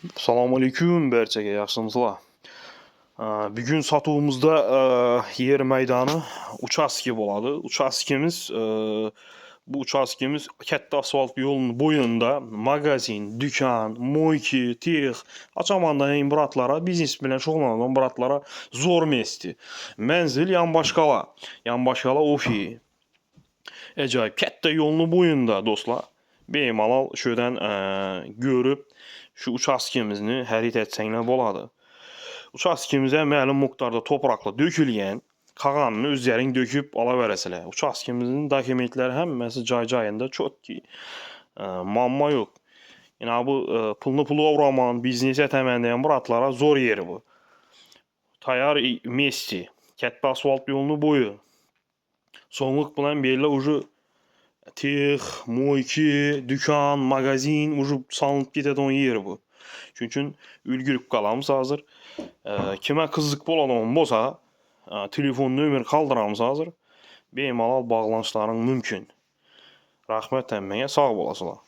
Salam aleyküm bərçəyə, yaxşımısınızlar? Bugün satuvumuzda yer meydanı uçaski boladı. Bu uçaskimiz katta asfalt yolunun boyunda magazin, dükkan, moyki, tix, açamandan bratlara, biznes bilen şoğlanan bratlara zor mesdi. Mənzil Yanbaşqala. Yanbaşqala ofi. Əcayib katta yolunun boyunda dostlar. Bemalal şödən görüb şu uçaskimizni hərit etsənglər boladı. Uçaskimizə məlum miqdarda topraqla dökülgən qağanını özlərin döküb ala verəsələr. Uçaskimizin dokumentləri həmməsi cay-cayında çok ki. Mamma yox. Yəni bu pulunu uğraman, biznesə təmənnəyən bratlara zor yeri bu. Tayar mesti, katta asfalt yolunu boyu. Sonluq bilan belə ucu tix, moyki, dükkan, magazin ucu salınıb gedən o yer bu. Çünkü ülgürüp qalamız hazır. Kimə qızıq bolan olsa, telefon nömrə qaldıramız hazır. Bemalal bağlanışların mümkün. Rəhmət təmmənə sağ olasınlar.